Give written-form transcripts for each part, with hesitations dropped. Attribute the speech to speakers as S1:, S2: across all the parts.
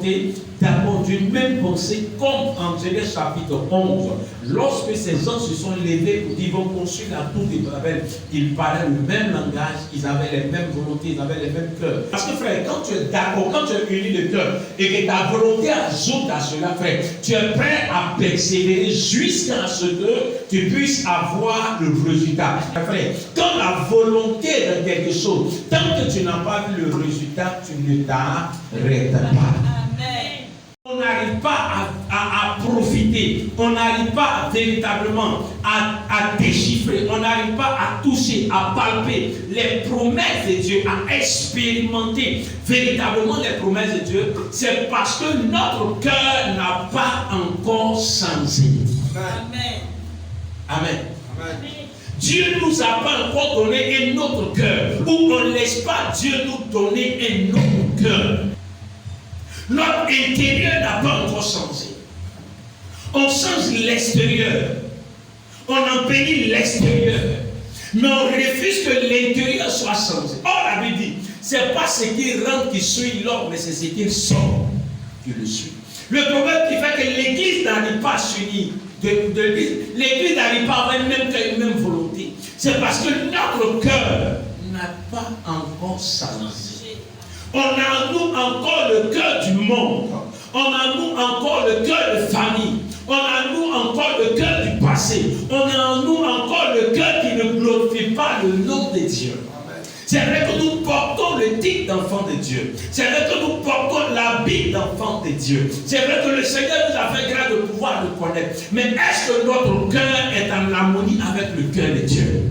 S1: volonté, d'abord d'une même pensée, comme en Genèse chapitre 11. Lorsque ces gens se sont levés pour dire, ils vont construire la tour de Babel, ils parlaient le même langage, ils avaient les mêmes volontés, ils avaient les mêmes cœurs. Parce que frère, quand tu es d'accord, quand tu es uni de cœur, et que ta volonté ajoute à cela, frère, tu es prêt à persévérer jusqu'à ce que tu puisses avoir le résultat. Frère, quand la volonté est dans quelque chose, tant que tu n'as pas vu le résultat, tu ne t'arrêtes pas. Amen. On n'arrive pas à profiter, on n'arrive pas véritablement à déchiffrer, on n'arrive pas à toucher, à palper les promesses de Dieu, à expérimenter véritablement les promesses de Dieu. C'est parce que notre cœur n'a pas encore changé. Amen. Amen. Amen. Dieu ne nous a pas encore donné un autre cœur, ou on ne laisse pas Dieu nous donner un autre cœur. Notre intérieur n'a pas encore changé. On change l'extérieur. On embellit l'extérieur. Mais on refuse que l'intérieur soit changé. Or, la Bible dit, c'est pas ce qui rentre qui suit l'homme, mais c'est ce qui sort qui le suit. Le problème qui fait que l'Église n'arrive pas à s'unir, l'Église n'arrive pas à avoir une même volonté, c'est parce que notre cœur n'a pas encore changé. On a en nous encore le cœur du monde. On a en nous encore le cœur de famille. On a en nous encore le cœur du passé. On a en nous encore le cœur qui ne glorifie pas le nom de Dieu. C'est vrai que nous portons le titre d'enfant de Dieu. C'est vrai que nous portons l'habit d'enfant de Dieu. C'est vrai que le Seigneur nous a fait grâce de pouvoir le connaître. Mais est-ce que notre cœur est en harmonie avec le cœur de Dieu?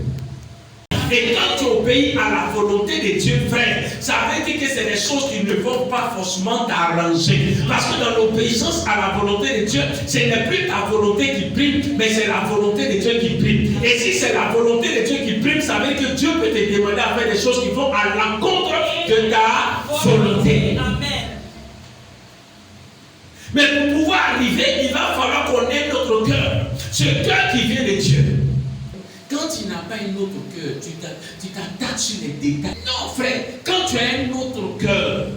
S1: Et quand tu obéis à la volonté de Dieu, frère, ça veut dire que c'est des choses qui ne vont pas forcément t'arranger. Parce que dans l'obéissance à la volonté de Dieu, ce n'est plus ta volonté qui prime, mais c'est la volonté de Dieu qui prime. Et si c'est la volonté de Dieu qui prime, ça veut dire que Dieu peut te demander à faire des choses qui vont à l'encontre de ta volonté. Amen. Mais pour pouvoir arriver, il va falloir qu'on ait notre cœur. Ce cœur qui vient de Dieu. Quand tu n'as pas un autre cœur, tu t'attaches sur les détails. Non, frère, quand tu as un autre cœur,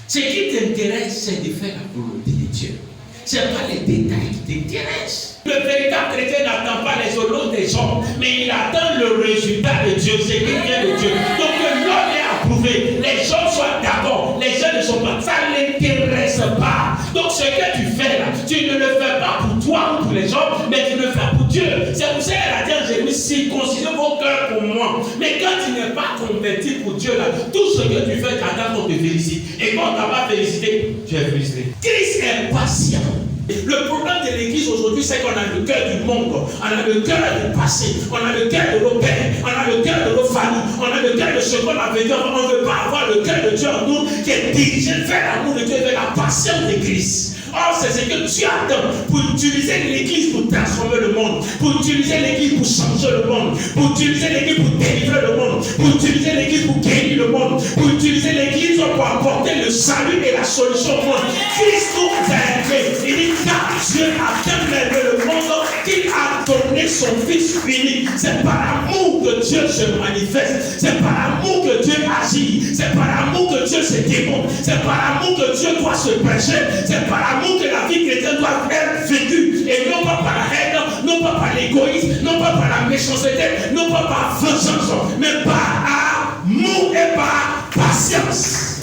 S1: ce qui t'intéresse, c'est de faire la volonté de Dieu. Ce n'est pas les détails qui t'intéressent. Le véritable chrétien n'attend pas les honneurs des hommes, mais il attend le résultat de Dieu, ce qui vient de Dieu. Donc que l'homme est approuvé, les hommes soient d'accord, les gens ne sont pas, ça ne l'intéresse pas. Donc ce que tu fais là, tu ne le fais pas pour toi ou pour les hommes, mais tu le fais pour Dieu. C'est pour ça qu'elle a dit en Jérémie, circoncisez vos cœurs pour moi. Mais quand tu n'es pas converti pour Dieu là, tout ce que tu fais, t'attends qu'on te félicite. Et quand on t'a pas félicité, tu es frustré. Christ est patient. Le problème de l'église aujourd'hui, c'est qu'on a le cœur du monde, on a le cœur du passé, on a le cœur de nos pères, on a le cœur de nos familles, on a le cœur de ce qu'on a vécu. On ne veut pas avoir le cœur de Dieu en nous qui est dirigé vers l'amour de Dieu, vers la patience de Christ. Or, c'est ce que Dieu attend pour utiliser l'église pour transformer le monde, pour utiliser l'église pour changer le monde, pour utiliser l'église pour délivrer le monde, pour utiliser l'église pour guérir le monde, pour utiliser l'église pour apporter le salut et la solution au monde. Christ nous a aimés. Il dit car Dieu a tant aimé le monde qu'il a donné son Fils unique. C'est par l'amour que Dieu se manifeste, c'est par l'amour que Dieu agit, c'est par l'amour que Dieu se démontre, c'est par l'amour que Dieu doit se prêcher, c'est par l'amour que la vie chrétienne doit être vécue, et non pas par la haine, non pas par l'égoïsme, non pas par la méchanceté, non pas par vengeance, mais par amour et par patience.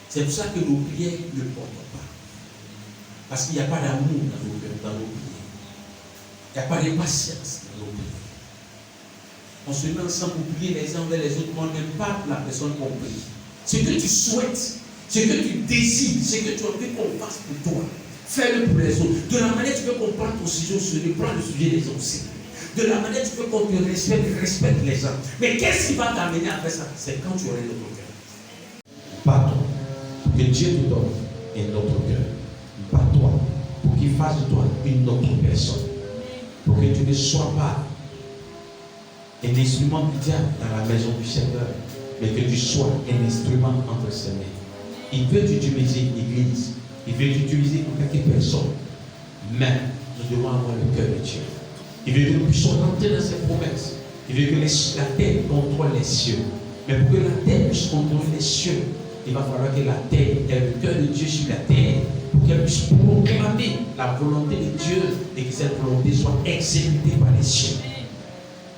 S1: C'est pour ça que nos prières ne portent pas. Parce qu'il n'y a pas d'amour dans nos prières. Il n'y a pas de patience dans nos prières. On se met ensemble pour prier les uns envers les autres, mais on n'aime pas la personne qu'on prie. Ce que tu souhaites, ce que tu désires, ce que tu as envie qu'on fasse pour toi, fais-le pour les autres. De la manière tu veux qu'on prenne ton sujet au sérieux, prends le sujet des autres aussi. De la manière tu veux qu'on te respecte les gens. Mais qu'est-ce qui va t'amener à faire ça? C'est quand tu auras notre cœur. Pas toi, que Dieu te donne un autre cœur. Pas toi, pour qu'il fasse de toi une autre personne. Pour que tu ne sois pas un instrument du diable dans la maison du Seigneur, mais que tu sois un instrument entre ses mains. Il veut t'utiliser l'Église, il veut t'utiliser pour quelques personnes, mais nous devons avoir le cœur de Dieu. Il veut que nous puissions rentrer dans ses promesses. Il veut que la terre contrôle les cieux. Mais pour que la terre puisse contrôler les cieux, il va falloir que la terre ait le cœur de Dieu sur la terre pour qu'elle puisse proclamer la volonté de Dieu et que cette volonté soit exécutée par les cieux.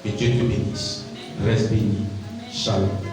S1: Que Dieu te bénisse. Reste béni. Shalom.